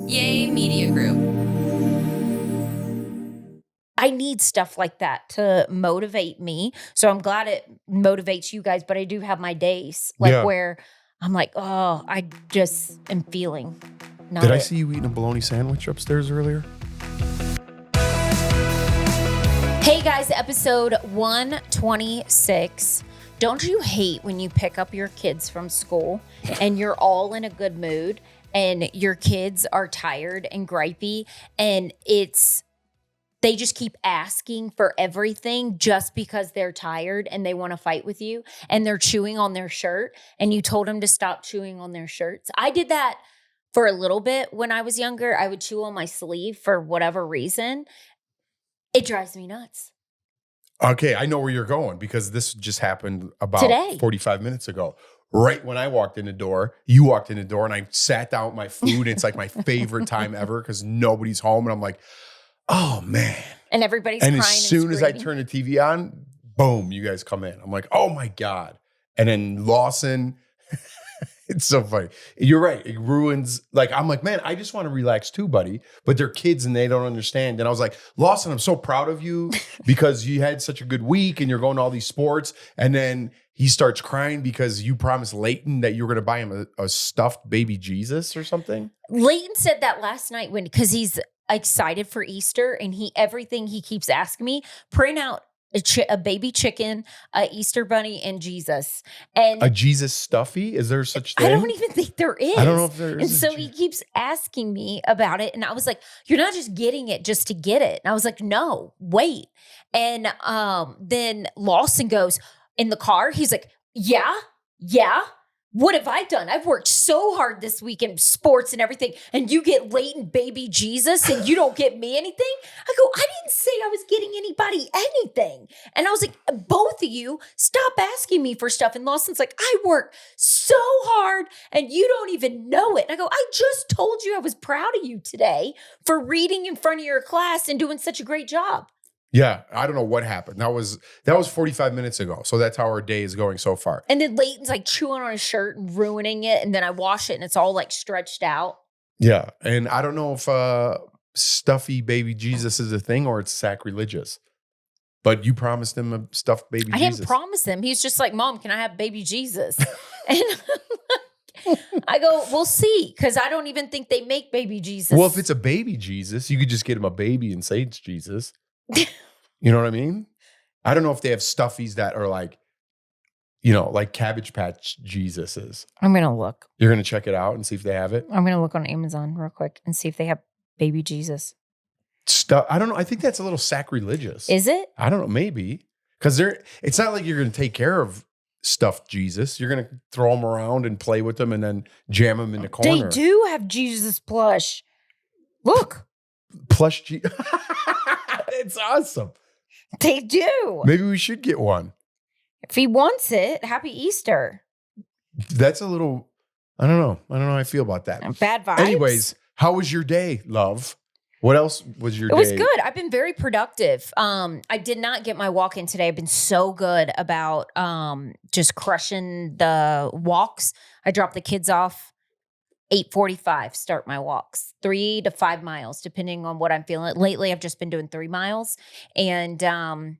Yay Media Group. I need stuff like that to motivate me. So I'm glad it motivates you guys, but I do have my days where I'm like, oh, I just am feeling not Did I see you eating a bologna sandwich upstairs earlier? Hey guys, episode 126. Don't you hate when you pick up your kids from school and you're all in a good mood and your kids are tired and gripey and they just keep asking for everything just because they're tired and they want to fight with you and they're chewing on their shirt and you told them to stop chewing on their shirts. I did that for a little bit when I was younger. I would chew on my sleeve for whatever reason. It drives me nuts. Okay, I know where you're going because this just happened about Today. 45 minutes ago. Right when I walked in the door, you walked in the door and I sat down with my food. And it's like my favorite time ever because nobody's home. And I'm like, oh man. And everybody's and crying as soon as I screaming. turn the TV on, boom, you guys come in. I'm like, oh my God. And then Lawson, it's so funny. You're right. It ruins, I'm like, man, I just want to relax too, buddy. But they're kids and they don't understand. And I was like, Lawson, I'm so proud of you because you had such a good week and you're going to all these sports. And then he starts crying because you promised Leighton that you were going to buy him a stuffed baby Jesus or something. Leighton said that last night because he's excited for Easter and everything he keeps asking me, print out a baby chicken, a Easter bunny, and Jesus. And a Jesus stuffy? Is there such thing? I don't even think there is. I don't know if there is. And so he keeps asking me about it. And I was like, you're not just getting it just to get it. And I was like, no, wait. And then Lawson goes in the car. He's like, yeah. What have I done? I've worked so hard this week in sports and everything, and you get Leighton baby Jesus and you don't get me anything? I go, I didn't say I was getting anybody anything. And I was like, both of you, stop asking me for stuff. And Lawson's like, I work so hard and you don't even know it. And I go, I just told you I was proud of you today for reading in front of your class and doing such a great job. Yeah, I don't know what happened. That was 45 minutes ago. So that's how our day is going so far. And then Leighton's like chewing on his shirt and ruining it. And then I wash it and it's all like stretched out. Yeah. And I don't know if stuffy baby Jesus is a thing or it's sacrilegious. But you promised him a stuffed baby Jesus. I didn't promise him. He's just like, Mom, can I have baby Jesus? And I go, we'll see. Because I don't even think they make baby Jesus. Well, if it's a baby Jesus, you could just get him a baby and say it's Jesus. You know what I mean? I don't know if they have stuffies that are like Cabbage Patch Jesuses. I'm going to look. You're going to check it out and see if they have it? I'm going to look on Amazon real quick and see if they have baby Jesus. I don't know. I think that's a little sacrilegious. Is it? I don't know. Maybe. Because it's not like you're going to take care of stuffed Jesus. You're going to throw them around and play with them and then jam them in the corner. They do have Jesus plush. Look. Plush Jesus. It's awesome. They do. Maybe we should get one. If he wants it, happy Easter. That's a little, I don't know how I feel about that. Bad vibes. Anyways, how was your day, love? What else was your day? It was good. I've been very productive. I did not get my walk in today. I've been so good about just crushing the walks. I dropped the kids off 8:45, start my walks, 3 to 5 miles, depending on what I'm feeling. Lately, I've just been doing 3 miles and and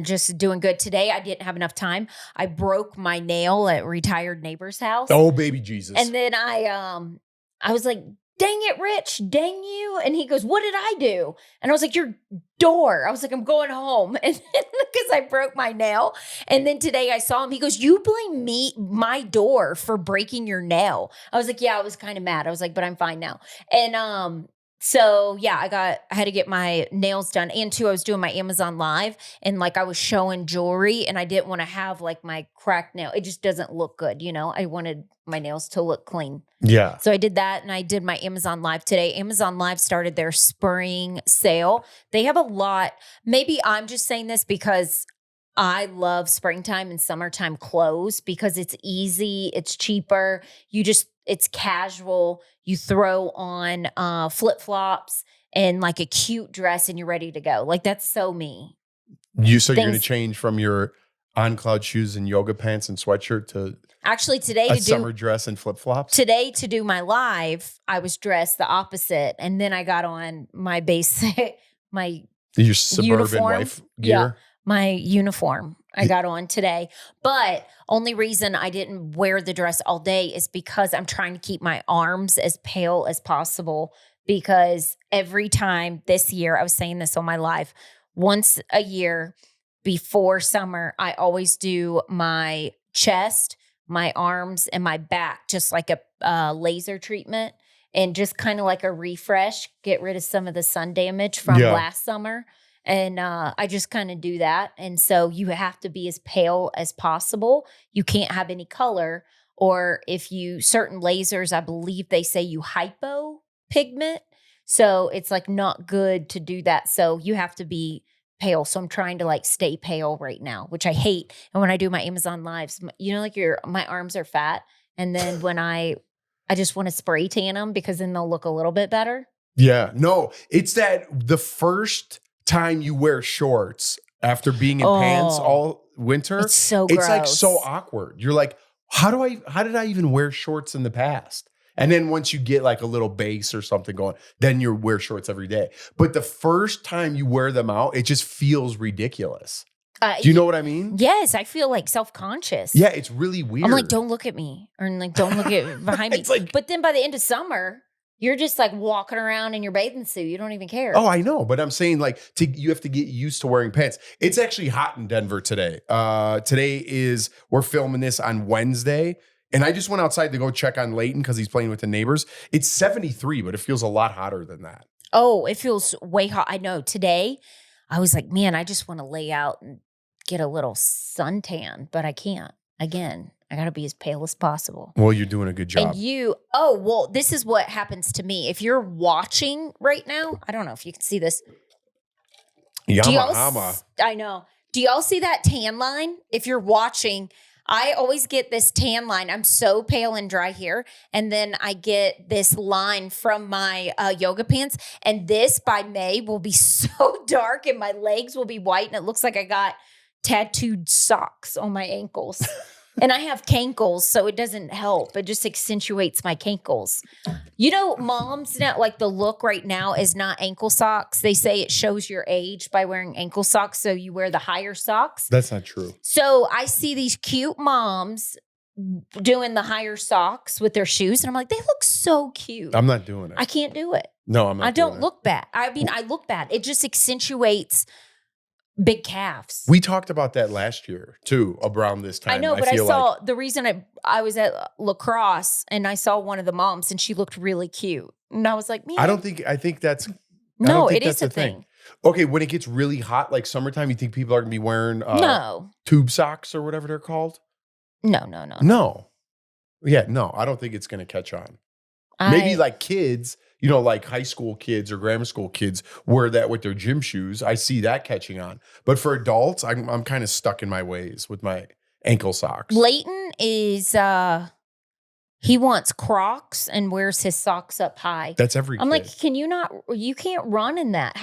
just doing good. Today, I didn't have enough time. I broke my nail at retired neighbor's house. Oh, baby Jesus. And then I was like, dang it, Rich, dang you. And he goes, what did I do? And I was like, your door. I was like, I'm going home. And because I broke my nail. And then today I saw him. He goes, you blame my door for breaking your nail. I was like, yeah, I was kind of mad. I was like, but I'm fine now. And so yeah, I had to get my nails done. And too, I was doing my Amazon Live and I was showing jewelry and I didn't want to have my cracked nail. It just doesn't look good. I wanted my nails to look clean. Yeah. So I did that and I did my Amazon Live today. Amazon Live started their spring sale. They have a lot. Maybe I'm just saying this because I love springtime and summertime clothes because it's easy, it's cheaper. It's casual. You throw on flip-flops and a cute dress and you're ready to go. That's so me. You're going to change from your on cloud shoes and yoga pants and sweatshirt to Actually, a summer dress and flip flops. Today to do my live, I was dressed the opposite, and then I got on my basic, my Your suburban uniform. wife gear. Yeah, my uniform. I got on today, but only reason I didn't wear the dress all day is because I'm trying to keep my arms as pale as possible. Because every time this year, I was saying this on my live, once a year before summer, I always do my chest, my arms, and my back, just like a laser treatment, and just kind of like a refresh, get rid of some of the sun damage from last summer. And I just kind of do that. And so you have to be as pale as possible. You can't have any color. Or if you, certain lasers, I believe they say you hypopigment. So it's like not good to do that. So you have to be pale. So I'm trying to like stay pale right now, which I hate. And when I do my Amazon lives, you know, like my arms are fat. And then when I just want to spray tan them because then they'll look a little bit better. Yeah, no, it's that the first time you wear shorts after being in pants all winter, it's so gross. It's like so awkward. You're like, how did I even wear shorts in the past? And then once you get like a little base or something going, then you wear shorts every day. But the first time you wear them out, it just feels ridiculous. Do you know what I mean? Yes, I feel like self-conscious. Yeah, it's really weird. I'm like, don't look at me, or like, don't look at behind me. Like, but then by the end of summer, you're just like walking around in your bathing suit. You don't even care. Oh, I know. But I'm saying like you have to get used to wearing pants. It's actually hot in Denver today. We're filming this on Wednesday. And I just went outside to go check on Leighton because he's playing with the neighbors. It's 73, but it feels a lot hotter than that. Oh, it feels way hot. I know. Today, I was like, man, I just want to lay out and get a little suntan, but I can't. Again, I got to be as pale as possible. Well, you're doing a good job. And this is what happens to me. If you're watching right now, I don't know if you can see this. I know. Do y'all see that tan line? If you're watching, I always get this tan line. I'm so pale and dry here. And then I get this line from my yoga pants. And this by May will be so dark and my legs will be white. And it looks like I got tattooed socks on my ankles. And I have cankles, so it doesn't help. It just accentuates my cankles. You know, moms now, like the look right now is not ankle socks. They say it shows your age by wearing ankle socks, so you wear the higher socks. That's not true. So I see these cute moms doing the higher socks with their shoes, and I'm like, they look so cute. I'm not doing it. I can't do it. No, I'm not. I don't look bad. I mean, I look bad. It just accentuates big calves. We talked about that last year too, around this time. I know, but I saw the reason I was at lacrosse and I saw one of the moms and she looked really cute. And I was like, man. I think that's it is a thing. Okay, when it gets really hot, like summertime, you think people are gonna be wearing no tube socks or whatever they're called? No. Yeah, no, I don't think it's gonna catch on. Maybe like kids, you know, like high school kids or grammar school kids wear that with their gym shoes. I see that catching on. But for adults, I'm kind of stuck in my ways with my ankle socks. Leighton is, he wants Crocs and wears his socks up high. That's every kid. I'm like, you can't run in that.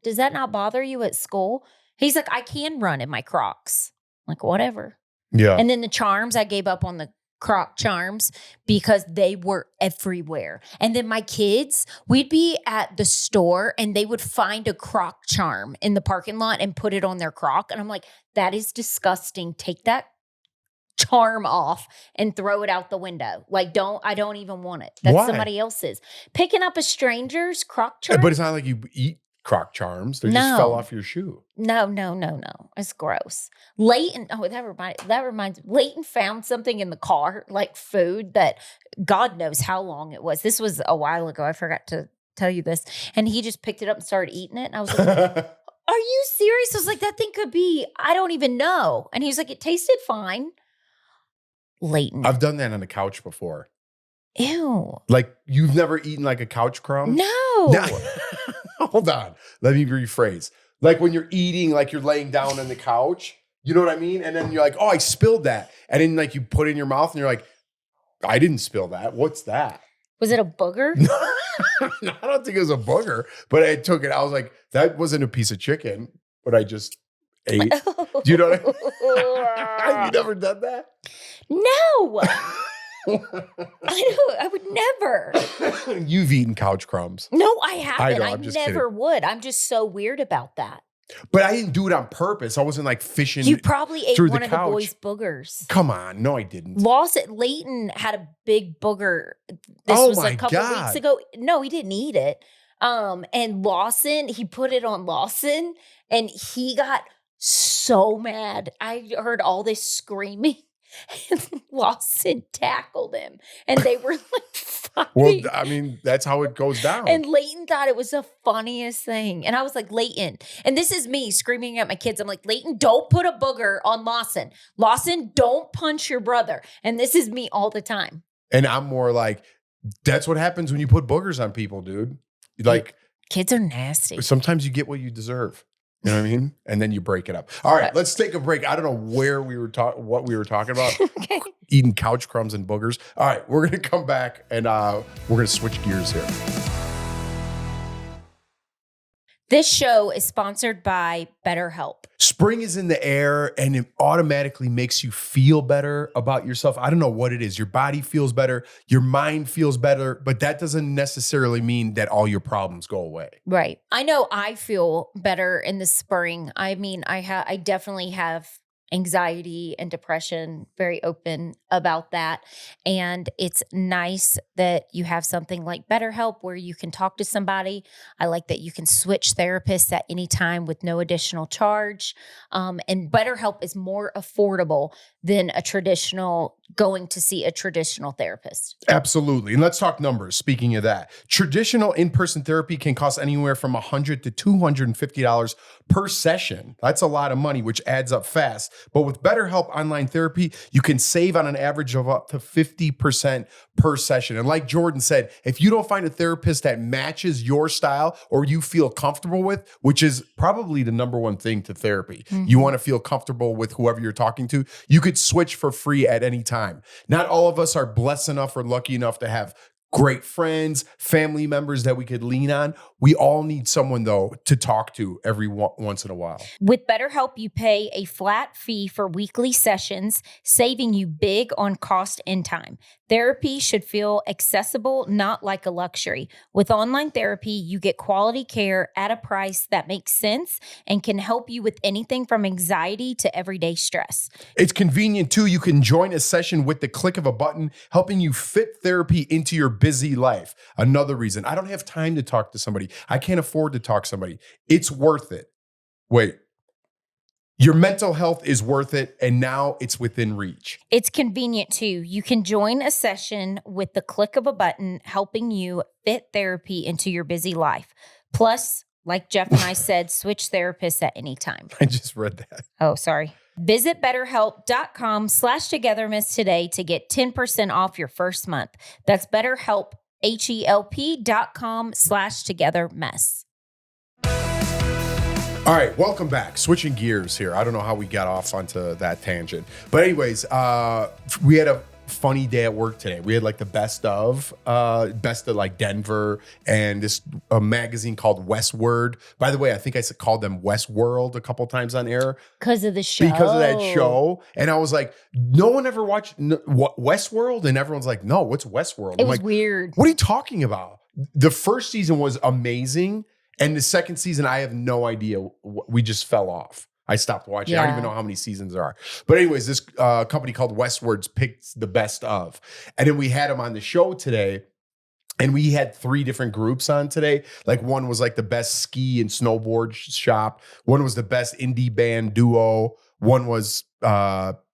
Does that not bother you at school? He's like, I can run in my Crocs. I'm like, whatever. Yeah. And then the charms, I gave up on the Croc charms because they were everywhere. And then my kids, we'd be at the store and they would find a Croc charm in the parking lot and put it on their Croc. And I'm like, that is disgusting. Take that charm off and throw it out the window. Like, I don't even want it. That's somebody else's. Picking up a stranger's Croc charm. But it's not like you eat Croc charms. They just fell off your shoe. No. It's gross. Leighton, that reminds me. Leighton found something in the car, like food that God knows how long it was. This was a while ago. I forgot to tell you this. And he just picked it up and started eating it. And I was like, are you serious? I was like, that thing could be, I don't even know. And he was like, it tasted fine. Leighton. I've done that on the couch before. Ew. Like, you've never eaten like a couch crumb? No. Hold on. Let me rephrase. Like when you're eating, like you're laying down on the couch, you know what I mean? And then you're like, oh, I spilled that. And then like you put it in your mouth and you're like, I didn't spill that. What's that? Was it a booger? No, I don't think it was a booger, but I took it. I was like, that wasn't a piece of chicken, but I just 8. Do you know what I mean? You never done that? No. I would never. You've eaten couch crumbs. No, I haven't. know, I I'm just never kidding. would. I'm just so weird about that. But I didn't do it on purpose. I wasn't like fishing. You probably ate through one the of the couch. boys' boogers. Come on. No, I didn't. Leighton had a big booger. This Oh was my a couple God. weeks ago. No, he didn't eat it. And Lawson, he put it on Lawson and he got so mad. I heard all this screaming and Lawson tackled him and they were like fighting. Well, I mean, that's how it goes down. And Leighton thought it was the funniest thing. And I was like, Leighton, and this is me screaming at my kids. I'm like, Leighton, don't put a booger on Lawson. Lawson, don't punch your brother. And this is me all the time. And I'm more like, that's what happens when you put boogers on people, dude. Like, kids are nasty. sometimes you get what you deserve. You know what I mean? And then you break it up. All right, let's take a break. I don't know what we were talking about. Okay. Eating couch crumbs and boogers. All right, we're going to come back and we're going to switch gears here. This show is sponsored by BetterHelp. Spring is in the air and it automatically makes you feel better about yourself. I don't know what it is. Your body feels better. Your mind feels better, but that doesn't necessarily mean that all your problems go away. Right. I know I feel better in the spring. I mean, I definitely have anxiety and depression, very open about that. And it's nice that you have something like BetterHelp where you can talk to somebody. I like that you can switch therapists at any time with no additional charge. And BetterHelp is more affordable than going to see a traditional therapist. Absolutely. And let's talk numbers. Speaking of that, traditional in-person therapy can cost anywhere from $100 to $250 per session. That's a lot of money, which adds up fast. But with BetterHelp Online Therapy, you can save on an average of up to 50% per session. And like Jordan said, if you don't find a therapist that matches your style or you feel comfortable with, which is probably the number one thing to therapy, you want to feel comfortable with whoever you're talking to, you could switch for free at any time. Not all of us are blessed enough or lucky enough to have great friends, family members that we could lean on. We all need someone, though, to talk to every once in a while. With BetterHelp, you pay a flat fee for weekly sessions, saving you big on cost and time. Therapy should feel accessible, not like a luxury. With online therapy, you get quality care at a price that makes sense and can help you with anything from anxiety to everyday stress. It's convenient, too. You can join a session with the click of a button, helping you fit therapy into your busy life. Another reason, I don't have time to talk to somebody. I can't afford to talk to somebody. It's worth it. Wait. Your mental health is worth it, and now it's within reach. It's convenient too. You can join a session with the click of a button, helping you fit therapy into your busy life. Plus, like Jeff and I said, switch therapists at any time. I just read that. Oh, sorry. Visit BetterHelp.com/Togethermess today to get 10% off your first month. That's BetterHelp, HELP.com/Togethermess. All right, welcome back. Switching gears here. I don't know how we got off onto that tangent. But anyways, we had a funny day at work today. We had like the best of like Denver and this magazine called Westword. By the way, I think I called them Westworld a couple times on air. Because of the show. Because of that show. And I was like, no one ever watched Westworld? And everyone's like, no, what's Westworld? It I'm was like, weird. what are you talking about? The first season was amazing. And the second season, I have no idea. We just fell off. I stopped watching. I don't even know how many seasons there are. But anyways, this company called Westwords picked the best of. And then we had them on the show today. And we had 3 different groups on today. Like one was like the best ski and snowboard shop. One was the best indie band duo. One was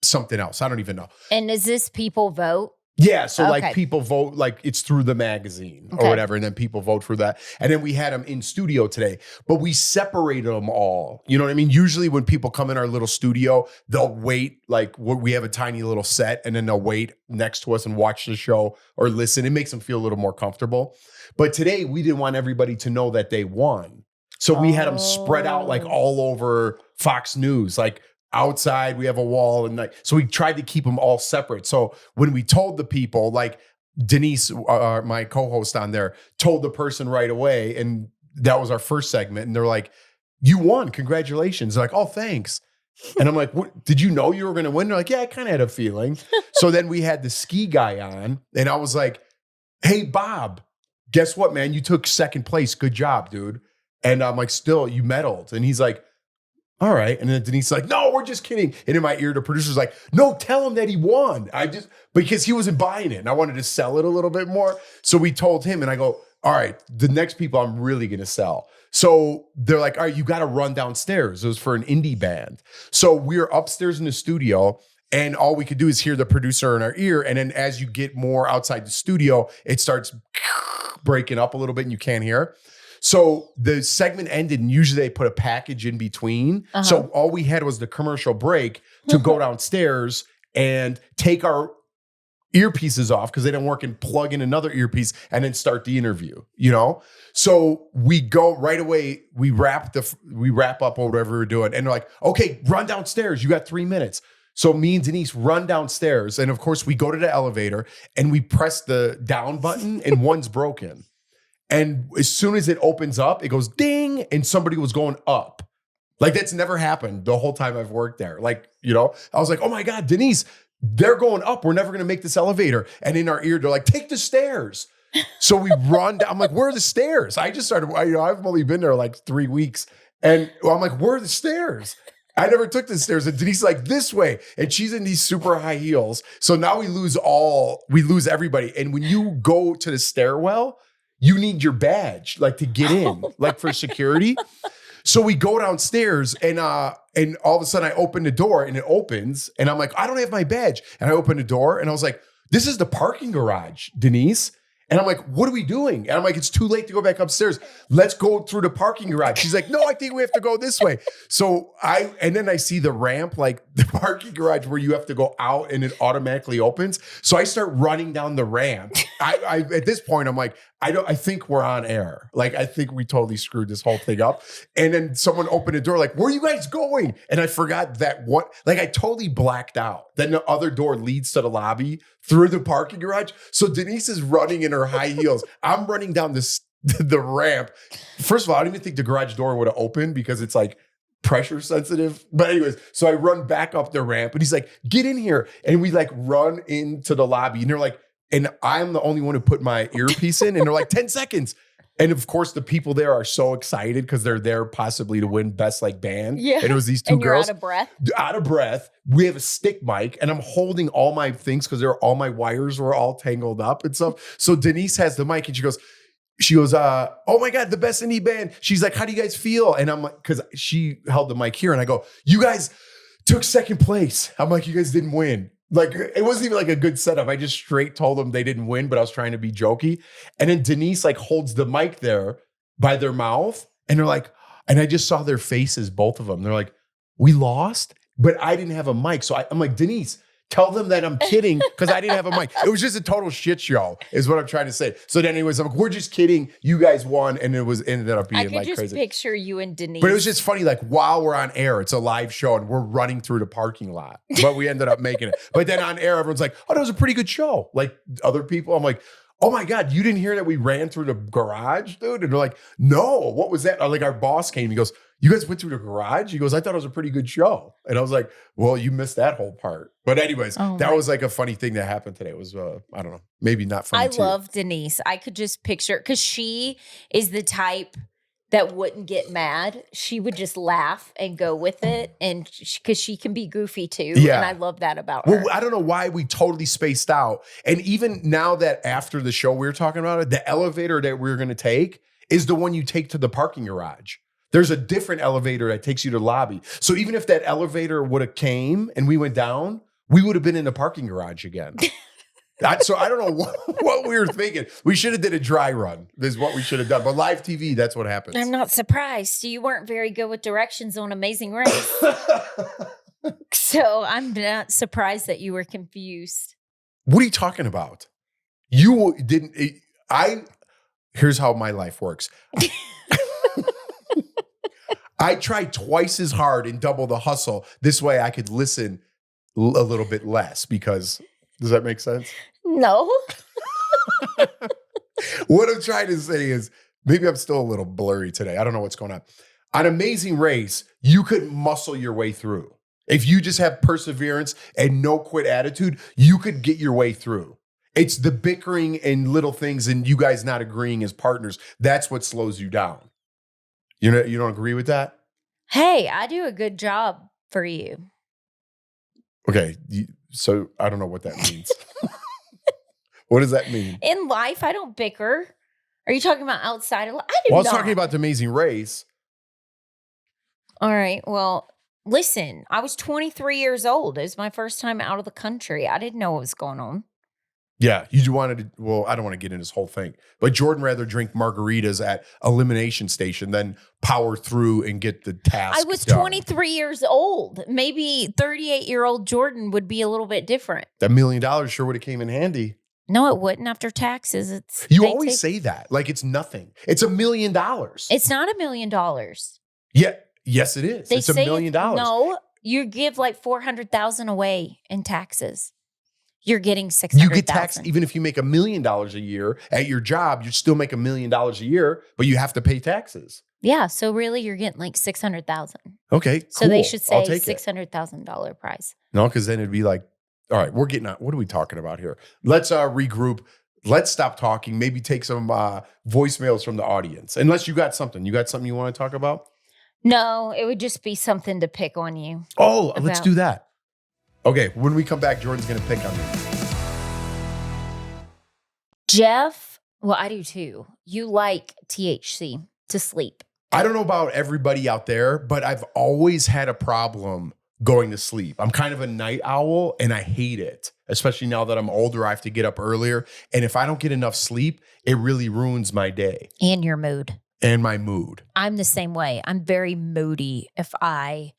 something else. I don't even know. And is this people vote? Yeah, so Okay. like people vote, like it's through the magazine or Okay. whatever, and then people vote for that. And then we had them in studio today, but we separated them all. You know what I mean? Usually when people come in our little studio, they'll wait, like we have a tiny little set, and then they'll wait next to us and watch the show or listen. It makes them feel a little more comfortable. But today we didn't want everybody to know that they won. So we had them spread out like all over Fox News, like outside, we have a wall, and like, so we tried to keep them all separate. So when we told the people, like Denise, my co-host on there, told the person right away, and that was our first segment, and they're like, you won. Congratulations. They're like, oh, thanks. And I'm like, what, did you know you were going to win? They're like, yeah, I kind of had a feeling. So then we had the ski guy on, and I was like, hey, Bob, guess what, man? You took second place. Good job, dude. And I'm like, still, you medaled. And he's like, all right. And then Denise is like, no, we're just kidding. And in my ear, the producer's like, no, tell him that he won. Because he wasn't buying it. And I wanted to sell it a little bit more. So we told him, and I go, all right, the next people I'm really going to sell. So they're like, all right, you got to run downstairs. It was for an indie band. So we're upstairs in the studio, and all we could do is hear the producer in our ear. And then as you get more outside the studio, it starts breaking up a little bit and you can't hear. So the segment ended, and usually they put a package in between. Uh-huh. So all we had was the commercial break to go downstairs and take our earpieces off because they didn't work, and plug in another earpiece and then start the interview, you know? So we go right away, we wrap up or whatever we're doing. And they're like, okay, run downstairs. You got 3 minutes. So me and Denise run downstairs. And of course we go to the elevator and we press the down button and one's broken. And as soon as it opens up, it goes ding, and somebody was going up. Like, that's never happened the whole time I've worked there. Like, you know, I was like, oh my God, Denise, they're going up. We're never going to make this elevator. And in our ear, they're like, take the stairs. So we run down. I'm like, where are the stairs? I just started, I've only been there like 3 weeks. And I'm like, where are the stairs? I never took the stairs. And Denise is like, this way. And she's in these super high heels. So now we lose everybody. And when you go to the stairwell, you need your badge, like, to get in, like, for security. So we go downstairs, and all of a sudden I open the door, and it opens, and I'm like, I don't have my badge. And I open the door, and I was like, this is the parking garage, Denise. And I'm like, what are we doing? And I'm like, it's too late to go back upstairs. Let's go through the parking garage. She's like, no, I think we have to go this way. So and then I see the ramp, like the parking garage where you have to go out and it automatically opens. So I start running down the ramp. I at this point, I'm like, I think we're on air. Like, I think we totally screwed this whole thing up. And then someone opened the door, like, where are you guys going? And I forgot that I totally blacked out. Then the other door leads to the lobby through the parking garage. So Denise is running in her high heels. I'm running down the ramp. First of all, I don't even think the garage door would have opened because it's like pressure sensitive. But anyways, so I run back up the ramp, and he's like, get in here. And we like run into the lobby, and they're like, and I'm the only one who put my earpiece in, and they're like, 10 seconds. And of course, the people there are so excited because they're there possibly to win best like band. Yeah. And it was these two girls. You're out of breath. Out of breath. We have a stick mic, and I'm holding all my things because all my wires were all tangled up and stuff. So Denise has the mic, and she goes, oh my God, the best indie band. She's like, how do you guys feel? And I'm like, because she held the mic here, and I go, you guys took second place. I'm like, you guys didn't win. Like, it wasn't even like a good setup. I just straight told them they didn't win, but I was trying to be jokey. And then Denise like holds the mic there by their mouth, and they're like, and I just saw their faces, both of them. They're like, we lost, but I didn't have a mic. So I'm like, Denise, tell them that I'm kidding because I didn't have a mic. It was just a total shit show is what I'm trying to say. So then anyways, I'm like, we're just kidding. You guys won. And it ended up being like crazy. I could just picture you and Denise. But it was just funny, like, while we're on air, it's a live show and we're running through the parking lot. But we ended up making it. But then on air, everyone's like, oh, that was a pretty good show. Like other people, I'm like, oh my God, you didn't hear that we ran through the garage, dude? And they're like, no, what was that? Like, our boss came, he goes, you guys went through the garage? He goes, I thought it was a pretty good show. And I was like, well, you missed that whole part. But anyways, that was like a funny thing that happened today. It was, I don't know, maybe not funny. I love Denise. I could just picture, because she is the type that wouldn't get mad. She would just laugh and go with it. And because she can be goofy too. Yeah. And I love that about her. Well, I don't know why we totally spaced out. And even now that after the show we were talking about it, the elevator that we're going to take is the one you take to the parking garage. There's a different elevator that takes you to the lobby. So even if that elevator would have came and we went down, we would have been in the parking garage again. So I don't know what we were thinking. We should have did a dry run. This is what we should have done. But live TV, that's what happens. I'm not surprised. You weren't very good with directions on Amazing Race. So I'm not surprised that you were confused. What are you talking about? You didn't. Here's how my life works. I try twice as hard and double the hustle. This way I could listen a little bit less because, does that make sense? No. What I'm trying to say is maybe I'm still a little blurry today. I don't know what's going on. On Amazing Race, you could muscle your way through. If you just have perseverance and no quit attitude, you could get your way through. It's the bickering and little things and you guys not agreeing as partners. That's what slows you down. You don't agree with that? Hey, I do a good job for you. Okay. So I don't know what that means. What does that mean? In life, I don't bicker. Are you talking about outside of life? I was talking about The Amazing Race. All right. Well, listen, I was 23 years old. It was my first time out of the country. I didn't know what was going on. Yeah, you wanted to, well, I don't want to get into this whole thing, but Jordan rather drink margaritas at Elimination Station than power through and get the task I was done. 23 years old. Maybe 38-year-old Jordan would be a little bit different. That $1 million sure would have came in handy. No, it wouldn't after taxes. You always say that like it's nothing. It's $1 million. It's not $1 million. Yeah, yes, it is. It's $1 million. No, you give like $400,000 away in taxes. You're getting $600,000. You get taxed even if you make $1 million a year at your job. You still make $1 million a year, but you have to pay taxes. Yeah, so really, you're getting like $600,000. Okay, cool. So they should say $600,000 prize. No, because then it'd be like, all right, we're getting out. What are we talking about here? Let's regroup. Let's stop talking. Maybe take some voicemails from the audience. Unless you got something. You got something you want to talk about? No, it would just be something to pick on you. Oh, let's do that. Okay, when we come back, Jordan's going to pick on me. Jeff, well, I do too. You like THC to sleep. I don't know about everybody out there, but I've always had a problem going to sleep. I'm kind of a night owl and I hate it, especially now that I'm older. I have to get up earlier. And if I don't get enough sleep, it really ruins my day. And your mood. And my mood. I'm the same way. I'm very moody if I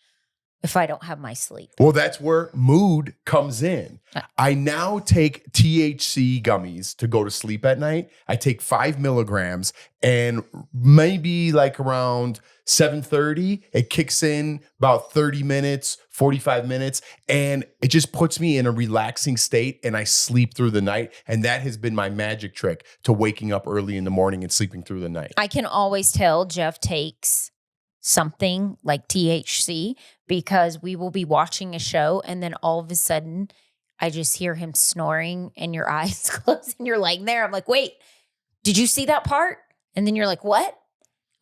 don't have my sleep. Well, that's where mood comes in. I now take THC gummies to go to sleep at night. I take 5 milligrams and maybe like around 7:30, it kicks in about 30 minutes, 45 minutes, and it just puts me in a relaxing state and I sleep through the night. And that has been my magic trick to waking up early in the morning and sleeping through the night. I can always tell Jeff takes something like THC because we will be watching a show and then all of a sudden I just hear him snoring and your eyes close and you're laying there. I'm like, wait, did you see that part? And then you're like, what?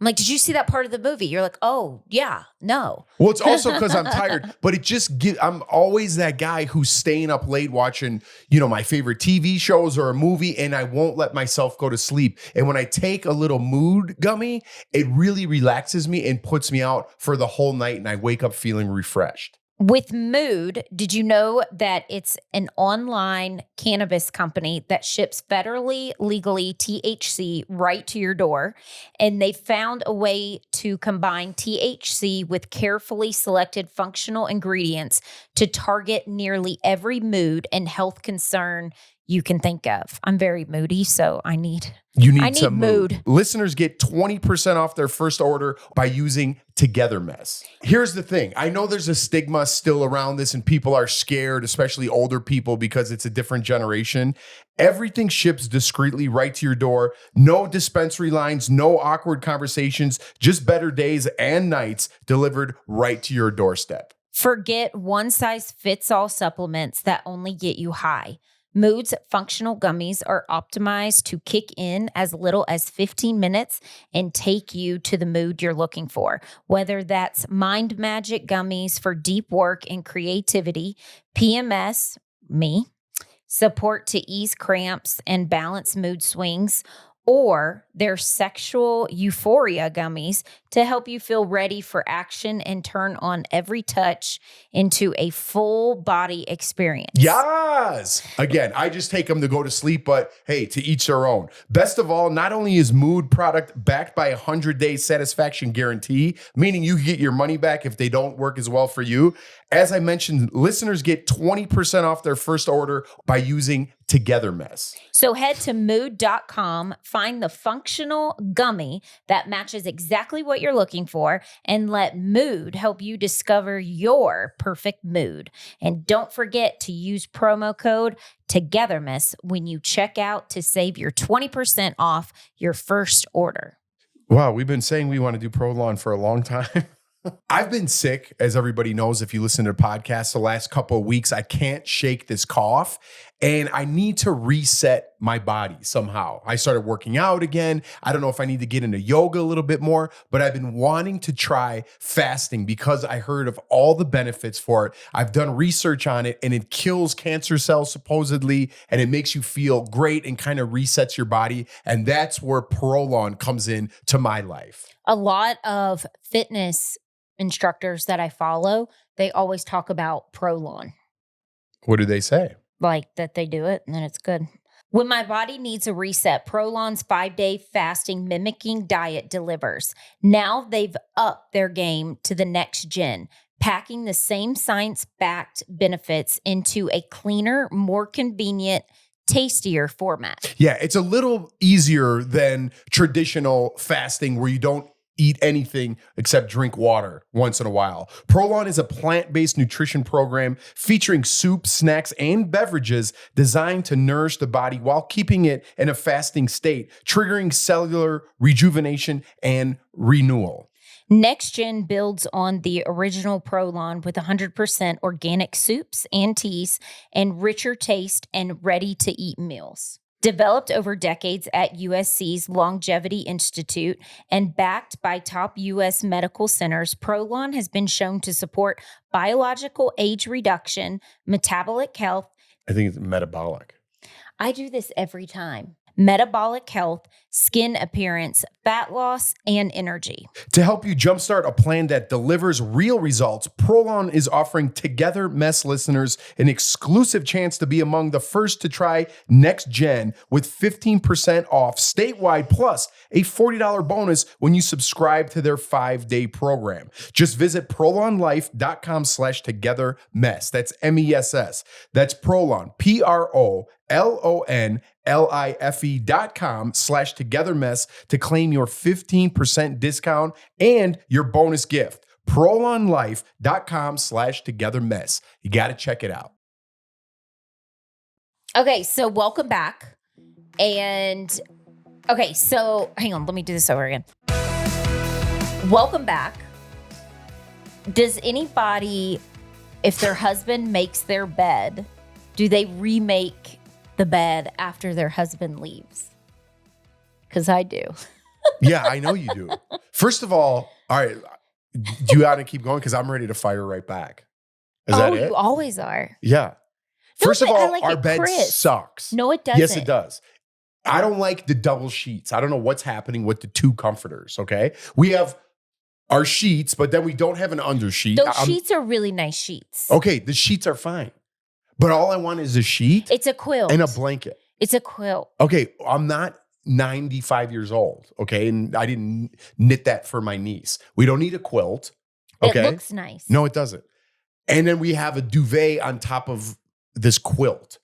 I'm like, did you see that part of the movie? You're like, oh, yeah, no. Well, it's also because I'm tired, but it just I'm always that guy who's staying up late watching, my favorite TV shows or a movie, and I won't let myself go to sleep. And when I take a little mood gummy, it really relaxes me and puts me out for the whole night, and I wake up feeling refreshed. With Mood, did you know that it's an online cannabis company that ships federally, legally THC right to your door? And they found a way to combine THC with carefully selected functional ingredients to target nearly every mood and health concern you can think of. I'm very moody, so I need some mood. Listeners get 20% off their first order by using Togethermess. Here's the thing. I know there's a stigma still around this and people are scared, especially older people, because it's a different generation. Everything ships discreetly right to your door. No dispensary lines, no awkward conversations, just better days and nights delivered right to your doorstep. Forget one-size-fits-all supplements that only get you high. Mood's functional gummies are optimized to kick in as little as 15 minutes and take you to the mood you're looking for. Whether that's Mind Magic gummies for deep work and creativity, PMS, me, support to ease cramps and balance mood swings, or their sexual euphoria gummies to help you feel ready for action and turn on every touch into a full body experience. Yes. Again, I just take them to go to sleep, but hey, to each their own. Best of all, not only is Mood product backed by a 100-day satisfaction guarantee, meaning you can get your money back if they don't work as well for you. As I mentioned, listeners get 20% off their first order by using Togethermess. So head to mood.com, find the functional gummy that matches exactly what you're looking for, and let Mood help you discover your perfect mood. And don't forget to use promo code Togethermess when you check out to save your 20% off your first order. Wow, we've been saying we want to do Prolon for a long time. I've been sick, as everybody knows, if you listen to podcasts the last couple of weeks. I can't shake this cough and I need to reset my body somehow. I started working out again. I don't know if I need to get into yoga a little bit more, but I've been wanting to try fasting because I heard of all the benefits for it. I've done research on it and it kills cancer cells supposedly, and it makes you feel great and kind of resets your body. And that's where Prolon comes in to my life. A lot of fitness instructors that I follow, they always talk about Prolon, What do they say? like that they do it and then it's good. When my body needs a reset, Prolon's 5-day fasting mimicking diet delivers. Now they've upped their game to the next gen, packing the same science-backed benefits into a cleaner, more convenient, tastier format. Yeah, it's a little easier than traditional fasting where you don't eat anything except drink water once in a while. Prolon is a plant-based nutrition program featuring soups, snacks, and beverages designed to nourish the body while keeping it in a fasting state, triggering cellular rejuvenation and renewal. Next Gen builds on the original Prolon with 100% organic soups and teas and richer taste and ready-to-eat meals. Developed over decades at USC's Longevity Institute and backed by top U.S. medical centers, Prolon has been shown to support biological age reduction, metabolic health. I think it's metabolic. I do this every time. Metabolic health, skin appearance, fat loss, and energy. To help you jumpstart a plan that delivers real results, Prolon is offering Togethermess listeners an exclusive chance to be among the first to try Next Gen with 15% off statewide plus a $40 bonus when you subscribe to their 5-day program. Just visit prolonlife.com/togetherness. That's MESS. That's Prolon, PROLONLIFE.com/togetherness to claim your 15% discount and your bonus gift. prolonlife.com/togetherness. You got to check it out. Okay, so welcome back. And okay, so hang on, let me do this over again. Welcome back. Does anybody, if their husband makes their bed, do they remake the bed after their husband leaves? Because I do. Yeah, I know you do. First of all right, do you want to keep going? Because I'm ready to fire right back. Is that it? You always are. Yeah. No, First of but I all, like our it bed crisp. sucks. No, it doesn't. Yes, it does. I don't like the double sheets. I don't know what's happening with the two comforters, okay? We have our sheets, but then we don't have an undersheet. Those sheets are really nice sheets. Okay, the sheets are fine. But all I want is a sheet. It's a quilt. And a blanket. It's a quilt. Okay, I'm not 95 years old, okay? And I didn't knit that for my niece. We don't need a quilt, okay? It looks nice. No, it doesn't. And then we have a duvet on top of this quilt.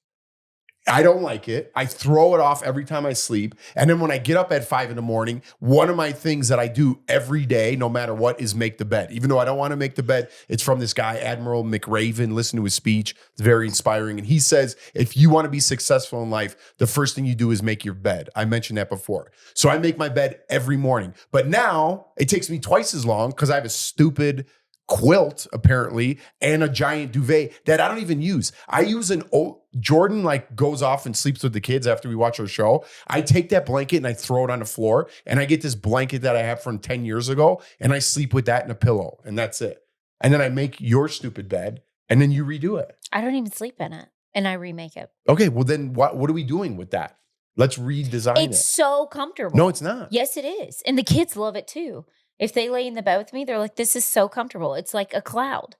I don't like it. I throw it off every time I sleep. And then when I get up at 5 a.m, one of my things that I do every day, no matter what, is make the bed. Even though I don't want to make the bed, it's from this guy, Admiral McRaven. Listen to his speech. It's very inspiring. And he says, if you want to be successful in life, the first thing you do is make your bed. I mentioned that before. So I make my bed every morning. But now it takes me twice as long because I have a stupid quilt apparently and a giant duvet that I don't even use. I use an old Jordan like goes off and sleeps with the kids after we watch our show. I take that blanket and I throw it on the floor and I get this blanket that I have from 10 years ago and I sleep with that and a pillow and that's it. And then I make your stupid bed and then you redo it. I don't even sleep in it and I remake it. Okay, well then what are we doing with that? Let's redesign it. It's so comfortable. No, it's not. Yes, it is. And the kids love it too. If they lay in the bed with me, they're like, this is so comfortable. It's like a cloud.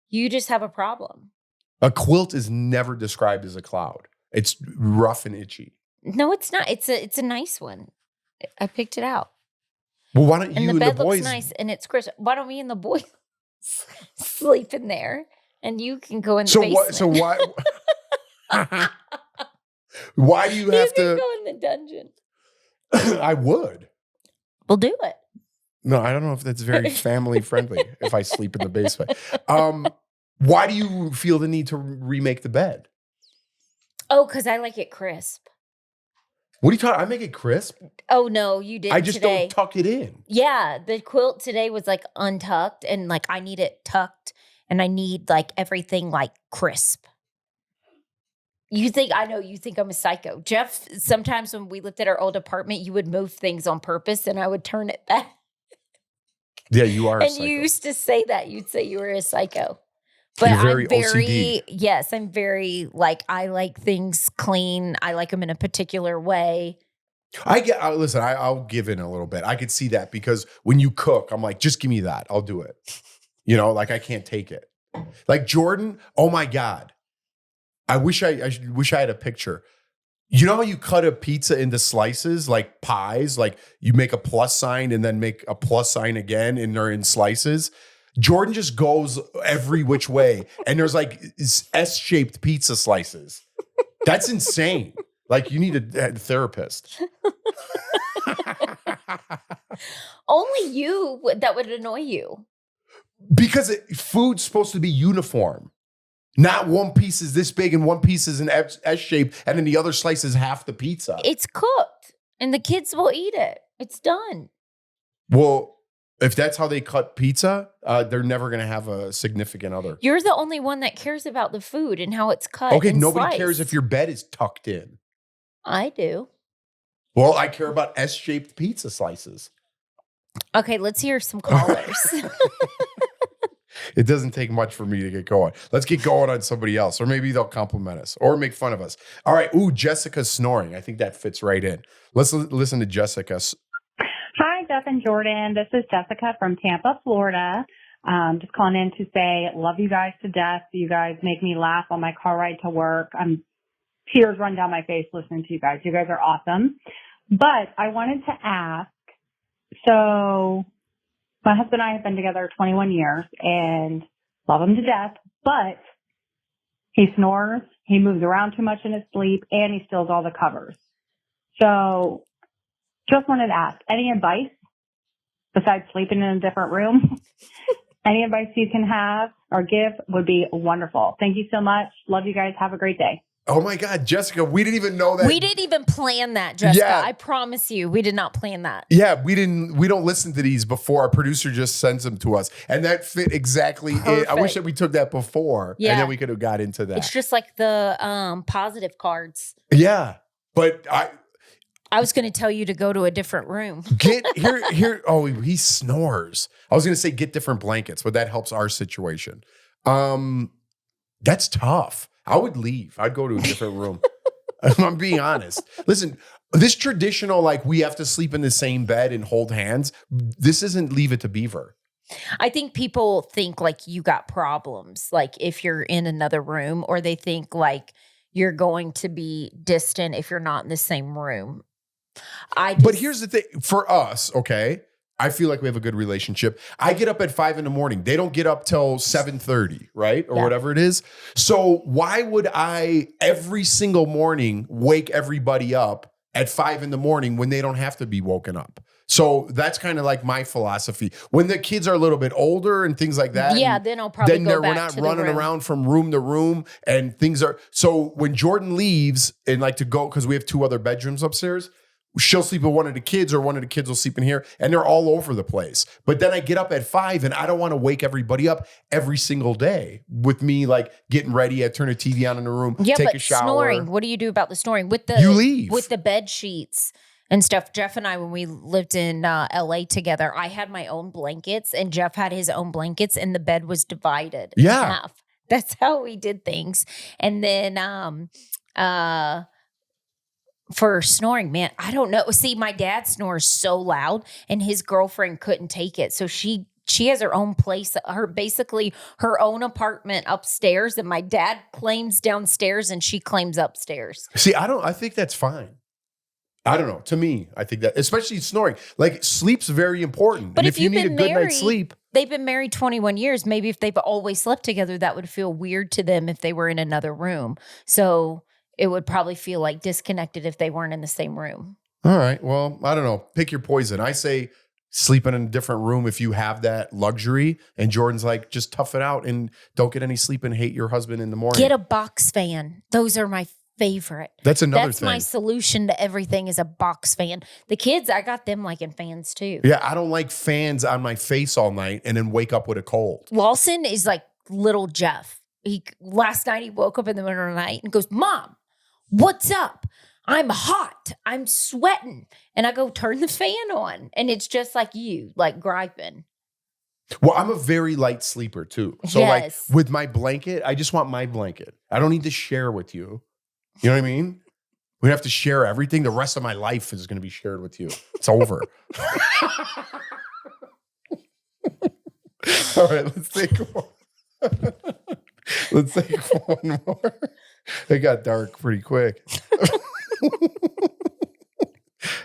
You just have a problem. A quilt is never described as a cloud. It's rough and itchy. No, it's not. It's a nice one. I picked it out. Well, why don't And you the and the bed boys? looks nice and it's crisp. Why don't we and the boys sleep in there and you can go in the basement? So why? Why do you have to go in the dungeon? I would. We'll do it. No, I don't know if that's very family friendly if I sleep in the basement. Why do you feel the need to remake the bed? Oh, because I like it crisp. What are you talking? I make it crisp. Oh no, you didn't I just today. don't tuck it in. Yeah, the quilt today was like untucked and like I need it tucked and I need like everything like crisp. You think I'm a psycho. Jeff, sometimes when we lived at our old apartment, you would move things on purpose and I would turn it back. Yeah, you are a And psycho. you used to say that. You'd say you were a psycho. But You're very I'm very, OCD. yes, I'm very like, I like things clean. I like them in a particular way. Listen, I'll give in a little bit. I could see that because when you cook, I'm like, just give me that. I'll do it. You know, like I can't take it. Like Jordan, oh my God. I wish I had a picture. You know how you cut a pizza into slices like pies? Like you make a plus sign and then make a plus sign again and they're in slices. Jordan just goes every which way. And there's like S-shaped pizza slices. That's insane. Like you need a therapist. Only you, that would annoy you. Because food's supposed to be uniform. Not one piece is this big and one piece is an S shape, and then the other slice is half the pizza. It's cooked and the kids will eat it. It's done. Well, if that's how they cut pizza, they're never going to have a significant other. You're the only one that cares about the food and how it's cut. Okay, and nobody sliced. cares if your bed is tucked in. I do. Well, I care about S-shaped pizza slices. Okay, let's hear some callers. It doesn't take much for me to get going. Let's get going on somebody else, or maybe they'll compliment us or make fun of us. All right. Ooh, Jessica's snoring. I think that fits right in. Let's listen to Jessica. Hi, Jeff and Jordan. This is Jessica from Tampa, Florida. Just calling in to say, love you guys to death. You guys make me laugh on my car ride to work. Tears run down my face listening to you guys. You guys are awesome. But I wanted to ask, so my husband and I have been together 21 years and love him to death, but he snores, he moves around too much in his sleep, and he steals all the covers. So just wanted to ask, any advice besides sleeping in a different room? Any advice you can have or give would be wonderful. Thank you so much. Love you guys. Have a great day. Oh my God, Jessica, we didn't even know that. We didn't even plan that, Jessica. Yeah. I promise you, we did not plan that. Yeah, we don't listen to these before. Our producer just sends them to us. And that fit exactly in. I wish that we took that before. Yeah. And then we could have got into that. It's just like the positive cards. Yeah. But I was going to tell you to go to a different room. get here. Oh, he snores. I was going to say get different blankets, but that helps our situation. That's tough. I would leave. I'd go to a different room. I'm being honest. Listen, this traditional, like we have to sleep in the same bed and hold hands. This isn't Leave It to Beaver. I think people think like you got problems, like if you're in another room, or they think like you're going to be distant if you're not in the same room. But here's the thing for us, okay? I feel like we have a good relationship. I get up at 5 a.m. They don't get up till 7:30, right? Or whatever it is. So why would I every single morning wake everybody up at 5 a.m. when they don't have to be woken up? So that's kind of like my philosophy. When the kids are a little bit older and things like that. Yeah, then I'll probably go back we're not to running the room. around from room to room and things are. So when Jordan leaves and like to go, because we have 2 other bedrooms upstairs, she'll sleep with one of the kids or one of the kids will sleep in here and they're all over the place. But then I get up at 5 and I don't want to wake everybody up every single day with me like getting ready. I turn a TV on in the room, take a shower. Snoring. What do you do about the snoring? You leave. With the bed sheets and stuff. Jeff and I, when we lived in LA together, I had my own blankets and Jeff had his own blankets and the bed was divided in half. That's how we did things. And then for snoring, man, I don't know. See, my dad snores so loud and his girlfriend couldn't take it. So she has her own place, basically her own apartment upstairs, and my dad claims downstairs and she claims upstairs. See, I think that's fine. I don't know. To me, I think that, especially snoring, like sleep's very important. But and if you you've need a been good married, night's sleep. They've been married 21 years. Maybe if they've always slept together, that would feel weird to them if they were in another room. So it would probably feel like disconnected if they weren't in the same room. All right. Well, I don't know. Pick your poison. I say sleeping in a different room if you have that luxury. And Jordan's like, just tough it out and don't get any sleep and hate your husband in the morning. Get a box fan. Those are my favorite. That's another That's thing. my solution to everything is a box fan. The kids, I got them liking fans too. Yeah, I don't like fans on my face all night and then wake up with a cold. Lawson is like little Jeff. Last night he woke up in the middle of the night and goes, Mom, what's up? I'm hot. I'm sweating. And I go, turn the fan on. And it's just like you, like griping. Well, I'm a very light sleeper too. So like with my blanket, I just want my blanket. I don't need to share with you. You know what I mean? We have to share everything. The rest of my life is going to be shared with you. It's over. All right, let's take one. Let's take one more. It got dark pretty quick.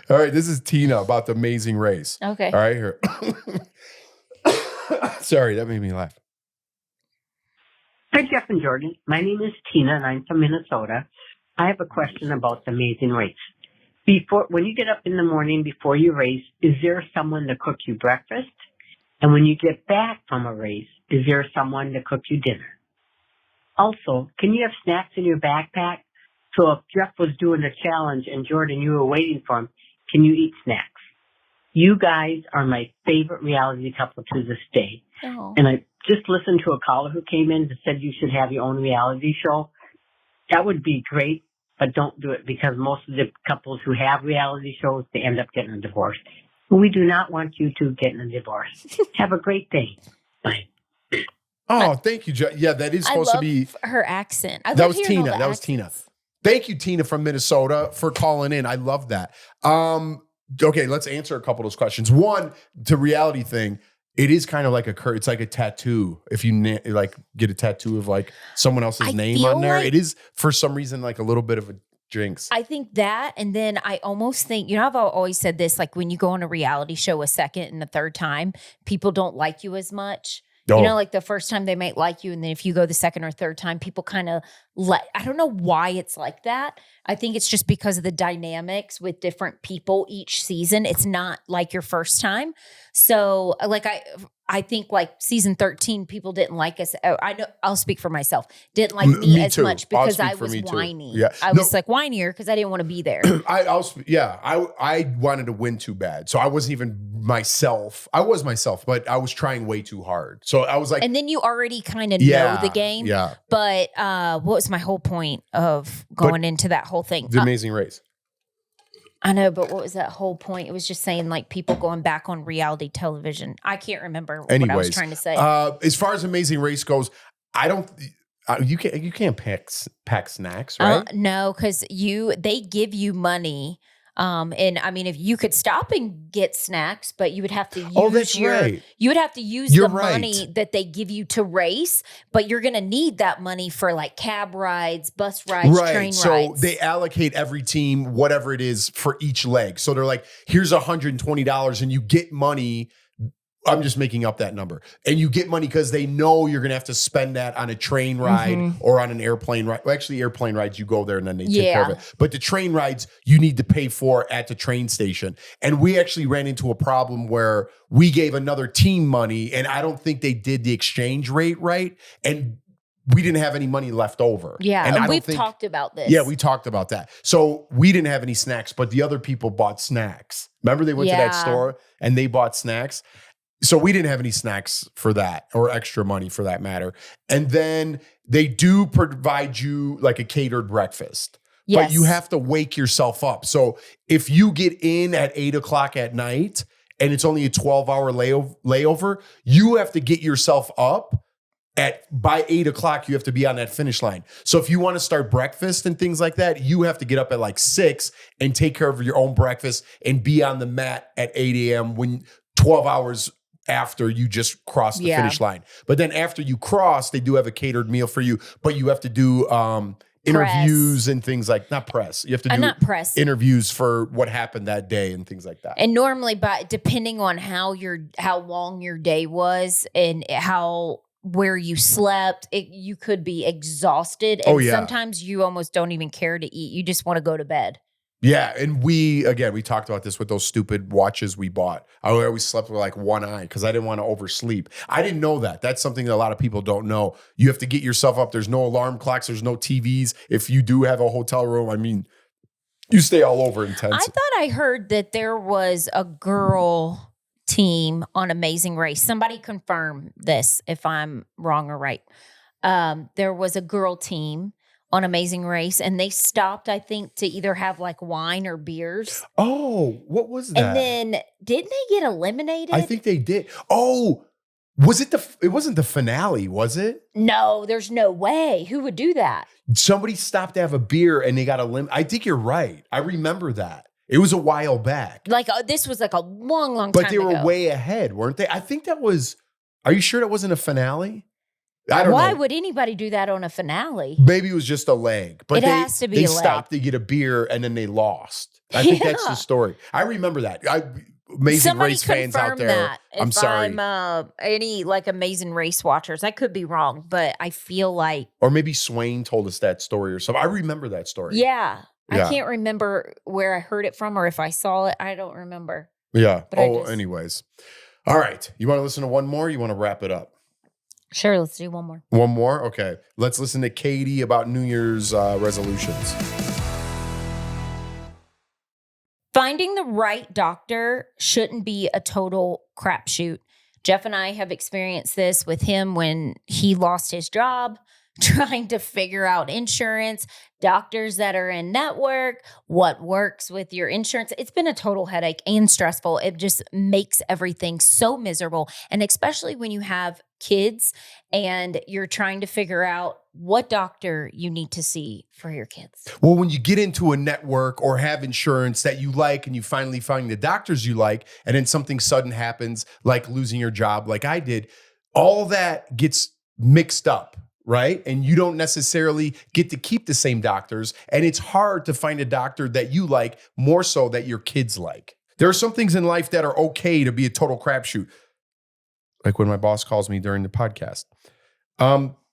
All right, this is Tina about The Amazing Race. Okay. All right, here. Sorry, that made me laugh. Hi, Jeff and Jordan. My name is Tina, and I'm from Minnesota. I have a question about The Amazing Race. When you get up in the morning before you race, is there someone to cook you breakfast? And when you get back from a race, is there someone to cook you dinner? Also, can you have snacks in your backpack? So if Jeff was doing a challenge and Jordan, you were waiting for him, can you eat snacks? You guys are my favorite reality couple to this day. Oh. And I just listened to a caller who came in that said you should have your own reality show. That would be great, but don't do it because most of the couples who have reality shows, they end up getting a divorce. We do not want you to get in a divorce. Have a great day. Bye. Oh, thank you, Yeah, that is supposed to be her accent. That was Tina. That was Tina. Thank you, Tina from Minnesota, for calling in. I love that. Okay, let's answer a couple of those questions. One, the reality thing. It is kind of like it's like a tattoo. If you like get a tattoo of like someone else's name on there, it is for some reason like a little bit of a jinx. I think that, and then I almost think, I've always said this, like when you go on a reality show a second and a third time, people don't like you as much. Oh. Like the first time they might like you, and then if you go the second or third time, people kind of I don't know why it's like that. I think it's just because of the dynamics with different people each season. It's not like your first time. So like I think like season 13, people didn't like us. I know I'll speak for myself. Didn't like me as too. much because I for was me too. whiny. Yeah. I was like whinier because I didn't want to be there. I wanted to win too bad. So I wasn't even myself. I was myself, but I was trying way too hard. So I was like, and then you already kind of know the game. Yeah. But what was my whole point of going into that whole thing? The Amazing Race. I know, but what was that whole point? It was just saying like people going back on reality television. I can't remember what I was trying to say. As far as Amazing Race goes, I don't. You can't pack snacks, right? No, because they give you money. And I mean, if you could stop and get snacks, but you would have to use you would have to use the money that they give you to race, but you're going to need that money for like cab rides, bus rides, train rides. So they allocate every team, whatever it is for each leg. So they're like, here's $120 and you get money. I'm just making up that number. And you get money because they know you're going to have to spend that on a train ride or on an airplane ride. Well, actually, airplane rides, you go there and then they take care of it. But the train rides, you need to pay for at the train station. And we actually ran into a problem where we gave another team money, and I don't think they did the exchange rate right. And we didn't have any money left over. Yeah, and we've talked about this. Yeah, we talked about that. So we didn't have any snacks, but the other people bought snacks. Remember they went to that store and they bought snacks? So we didn't have any snacks for that or extra money for that matter. And then they do provide you like a catered breakfast. Yes. But you have to wake yourself up. So if you get in at 8:00 at night and it's only a 12-hour layover, you have to get yourself up by 8:00, you have to be on that finish line. So if you want to start breakfast and things like that, you have to get up at like 6 and take care of your own breakfast and be on the mat at 8 a.m. when 12 hours after you just cross the finish line. But then after you cross, they do have a catered meal for you, but you have to do interviews and things like, not press. You have to do interviews for what happened that day and things like that. And normally depending on how long your day was and where you slept, you could be exhausted. And sometimes you almost don't even care to eat. You just want to go to bed. Yeah, and we talked about this with those stupid watches we bought. I always slept with like one eye because I didn't want to oversleep. I didn't know that. That's something that a lot of people don't know. You have to get yourself up. There's no alarm clocks. There's no TVs. If you do have a hotel room, I mean, you stay all over intense. I thought I heard that there was a girl team on Amazing Race. Somebody confirm this if I'm wrong or right. There was a girl team on Amazing Race, and they stopped, I think, to either have like wine or beers. Oh, what was that? And then didn't they get eliminated? I think they did. Oh, was it it wasn't the finale, was it? No, there's no way. Who would do that? Somebody stopped to have a beer and they got eliminated. I think you're right. I remember that. It was a while back. Like this was like a long time ago. But they were way ahead, weren't they? I think that was, are you sure that wasn't a finale? I don't know. Why would anybody do that on a finale? Maybe it was just a leg. But it has to be they a leg. stopped to get a beer and then they lost. I think that's the story. I remember that. Amazing Race fans out there. That. I'm sorry. I'm any like Amazing Race watchers. I could be wrong, but I feel like. Or maybe Swain told us that story or something. I remember that story. Yeah. I can't remember where I heard it from or if I saw it. I don't remember. Yeah. Anyways. All right. You want to listen to one more? You want to wrap it up? Sure. Let's do one more. One more? Okay. Let's listen to Katie about New Year's resolutions. Finding the right doctor shouldn't be a total crapshoot. Jeff and I have experienced this with him when he lost his job, trying to figure out insurance, doctors that are in network, what works with your insurance. It's been a total headache and stressful. It just makes everything so miserable. And especially when you have kids and you're trying to figure out what doctor you need to see for your kids. Well, when you get into a network or have insurance that you like and you finally find the doctors you like, and then something sudden happens, like losing your job, like I did, all that gets mixed up. Right? And you don't necessarily get to keep the same doctors. And it's hard to find a doctor that you like more so that your kids like. There are some things in life that are okay to be a total crapshoot. Like when my boss calls me during the podcast.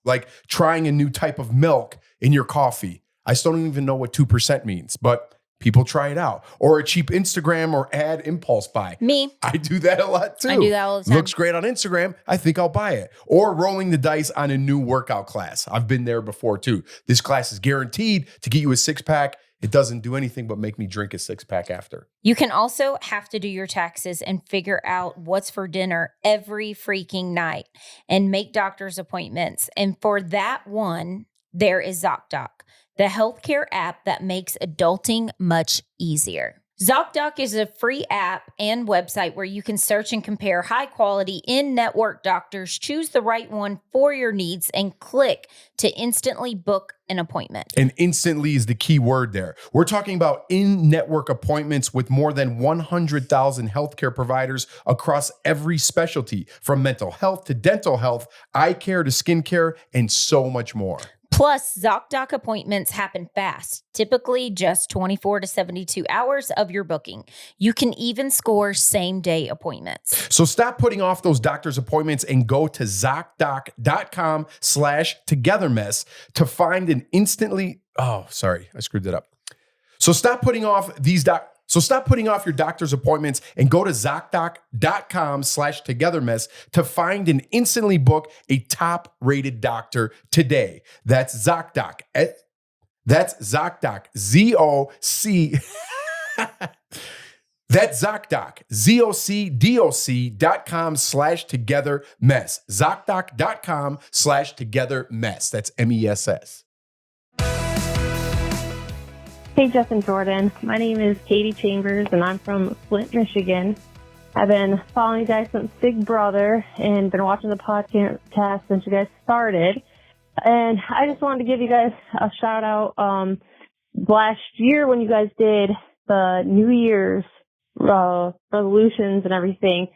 Like trying a new type of milk in your coffee. I still don't even know what 2% means, but people try it out. Or a cheap Instagram or ad impulse buy. Me. I do that a lot too. I do that all the time. Looks great on Instagram. I think I'll buy it. Or rolling the dice on a new workout class. I've been there before too. This class is guaranteed to get you a 6-pack. It doesn't do anything but make me drink a 6-pack after. You can also have to do your taxes and figure out what's for dinner every freaking night and make doctor's appointments. And for that one, there is Zocdoc, the healthcare app that makes adulting much easier. Zocdoc is a free app and website where you can search and compare high-quality in-network doctors, choose the right one for your needs, and click to instantly book an appointment. And instantly is the key word there. We're talking about in-network appointments with more than 100,000 healthcare providers across every specialty, from mental health to dental health, eye care to skincare, and so much more. Plus, Zocdoc appointments happen fast, typically just 24 to 72 hours of your booking. You can even score same-day appointments. So stop putting off those doctor's appointments and go to Zocdoc.com/Togethermess to find an instantly... Oh, sorry, I screwed that up. So stop putting off your doctor's appointments and go to Zocdoc.com/Togethermess to find and instantly book a top-rated doctor today. That's Zocdoc. That's Zocdoc. Z-O-C. That's Zocdoc. ZocDoc.com/Togethermess. Zocdoc.com/Togethermess. That's MESS. Hey, Jeff and Jordan. My name is Katie Chambers, and I'm from Flint, Michigan. I've been following you guys since Big Brother and been watching the podcast since you guys started. And I just wanted to give you guys a shout out. Last year when you guys did the New Year's resolutions and everything,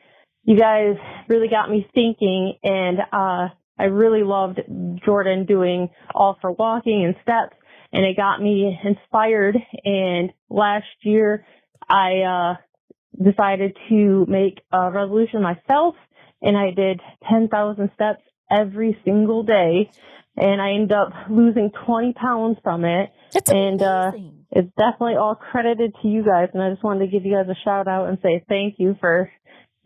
you guys really got me thinking, and I really loved Jordan doing all for walking and steps. And it got me inspired. And last year, I decided to make a resolution myself, and I did 10,000 steps every single day. and I ended up losing 20 pounds from it. That's amazing. It's definitely all credited to you guys, and I just wanted to give you guys a shout out and say thank you for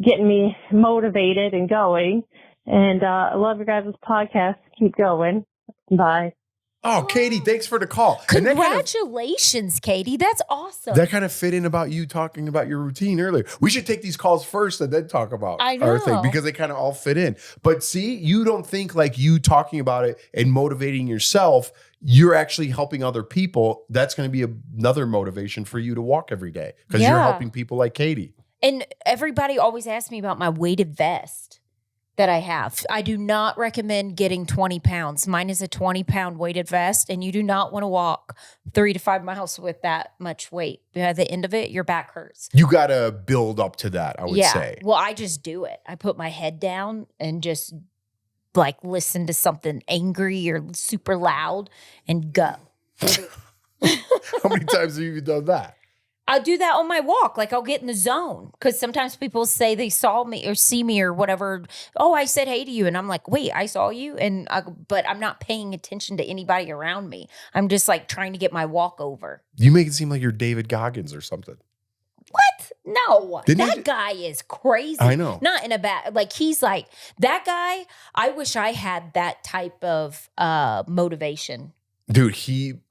getting me motivated and going. And I love your guys' podcast. Keep going. Bye. Oh, Katie, thanks for the call. Congratulations, Katie. That's awesome. That kind of fit in about you talking about your routine earlier. We should take these calls first and then talk about our thing because they kind of all fit in. But see, you don't think like you talking about it and motivating yourself, you're actually helping other people. That's going to be another motivation for you to walk every day because you're helping people like Katie. And everybody always asks me about my weighted vest that I have. I do not recommend getting 20 pounds. Mine is a 20-pound weighted vest, and you do not want to walk 3 to 5 miles with that much weight. By the end of it, your back hurts. You got to build up to that, I would say. Well, I just do it. I put my head down and just like listen to something angry or super loud and go. How many times have you done that? I'll do that on my walk. Like I'll get in the zone because sometimes people say they saw me or see me or whatever. Oh, I said hey to you. And I'm like, wait, I saw you. But I'm not paying attention to anybody around me. I'm just like trying to get my walk over. You make it seem like you're David Goggins or something. What? No, that guy is crazy. I know. Not in a bad, like he's like that guy. I wish I had that type of motivation. Dude,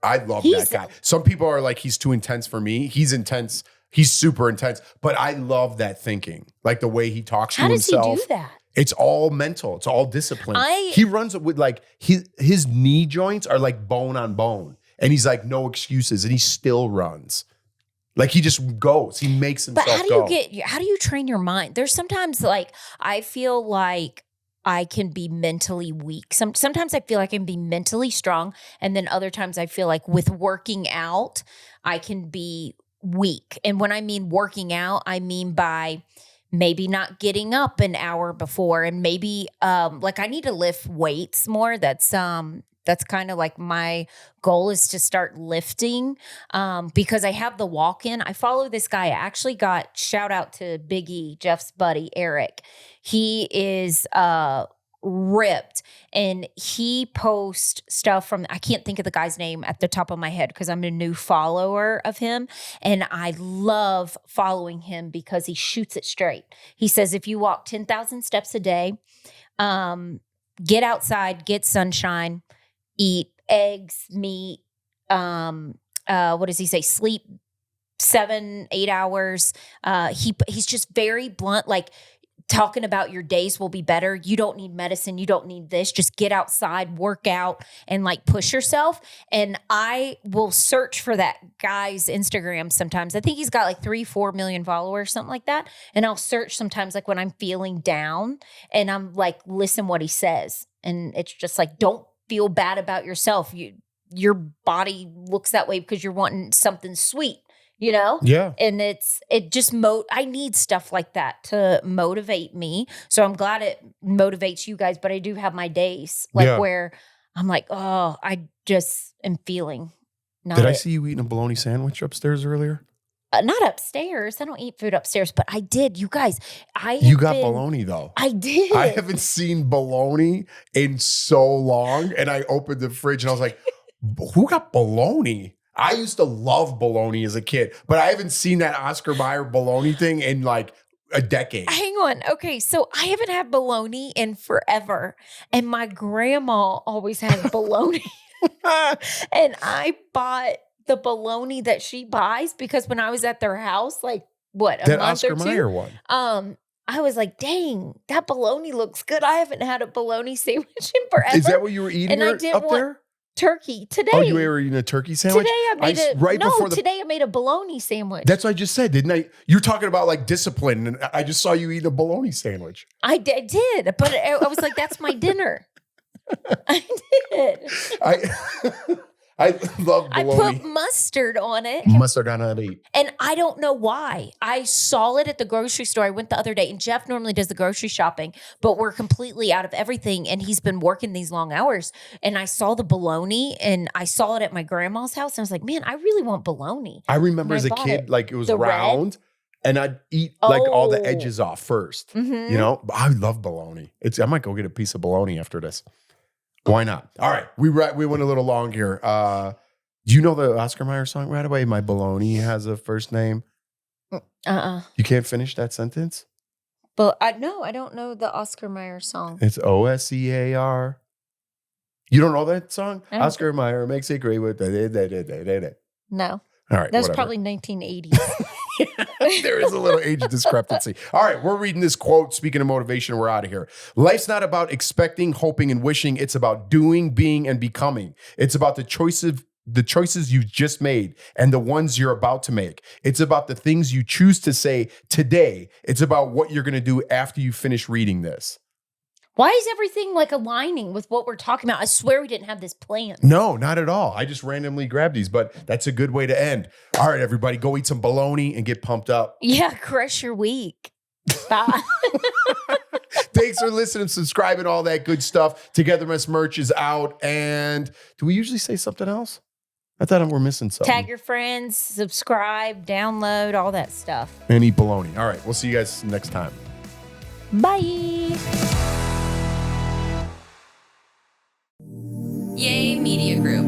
I love that guy. Some people are like, he's too intense for me. He's intense. He's super intense. But I love that thinking. Like the way he talks to himself. How does he do that? It's all mental. It's all discipline. He runs with like, his knee joints are like bone on bone. And he's like, no excuses. And he still runs. Like he just goes. He makes himself go. How do you train your mind? There's sometimes like, I feel like I can be mentally weak. Sometimes I feel like I can be mentally strong. And then other times I feel like with working out, I can be weak. And when I mean working out, I mean by maybe not getting up an hour before and maybe like I need to lift weights more. That's kind of like my goal is to start lifting because I have the walk-in. I follow this guy. I actually got shout out to Big E, Jeff's buddy, Eric. He is ripped and he posts stuff from, I can't think of the guy's name at the top of my head because I'm a new follower of him. And I love following him because he shoots it straight. He says, if you walk 10,000 steps a day, get outside, get sunshine, eat eggs, meat, what does he say? Sleep 7-8 hours. He's just very blunt, like talking about your days will be better. You don't need medicine. You don't need this. Just get outside, work out, and like push yourself. And I will search for that guy's Instagram sometimes. I think he's got like 3-4 million followers, something like that. And I'll search sometimes like when I'm feeling down and I'm like, listen what he says. And it's just like, don't feel bad about yourself. Your body looks that way because you're wanting something sweet, you know? Yeah. And I need stuff like that to motivate me. So I'm glad it motivates you guys, but I do have my days where I'm like, oh, I just am feeling. Did I see you eating a bologna sandwich upstairs earlier? Not upstairs. I don't eat food upstairs, but I did. You guys, You got bologna though. I did. I haven't seen bologna in so long. And I opened the fridge and I was like, who got bologna? I used to love bologna as a kid, but I haven't seen that Oscar Mayer bologna thing in like a decade. Hang on. Okay. So I haven't had bologna in forever. And my grandma always had bologna. And I bought the bologna that she buys because when I was at their house, like a that month Oscar or two, Mayer one. I was like, dang, that bologna looks good. I haven't had a bologna sandwich in forever. Is that what you were eating I didn't up there? Turkey today. Oh, you were eating a turkey sandwich? Today today I made a bologna sandwich. That's what I just said, didn't I? You're talking about like discipline, and I just saw you eating a bologna sandwich. I did, but I was like, that's my dinner. I did. I love bologna. I put mustard on it. Mustard on a beet. And I don't know why. I saw it at the grocery store. I went the other day, and Jeff normally does the grocery shopping, but we're completely out of everything, and he's been working these long hours. And I saw the bologna, and I saw it at my grandma's house, and I was like, man, I really want bologna. I remember as a kid, like it was round, and I'd eat like all the edges off first. Mm-hmm. You know? I love bologna. I might go get a piece of bologna after this. Why not? All right. We went a little long here. Do you know the Oscar Mayer song right away? My Bologna has a first name. You can't finish that sentence? But no, I don't know the Oscar Mayer song. It's Oscar. You don't know that song? I don't Oscar Mayer makes it great with No. All right. That was whatever. probably 1980s. There is a little age discrepancy. All right, we're reading this quote. Speaking of motivation, we're out of here. Life's not about expecting, hoping, and wishing. It's about doing, being, and becoming. It's about the choices you've just made and the ones you're about to make. It's about the things you choose to say today. It's about what you're going to do after you finish reading this. Why is everything like aligning with what we're talking about? I swear we didn't have this planned. No, not at all. I just randomly grabbed these, but that's a good way to end. All right, everybody, go eat some bologna and get pumped up. Yeah, crush your week. Bye. Thanks for listening, subscribing, all that good stuff. Togetherness merch is out. And do we usually say something else? I thought we're missing something. Tag your friends, subscribe, download, all that stuff. And eat bologna. All right, we'll see you guys next time. Bye. Yay Media Group.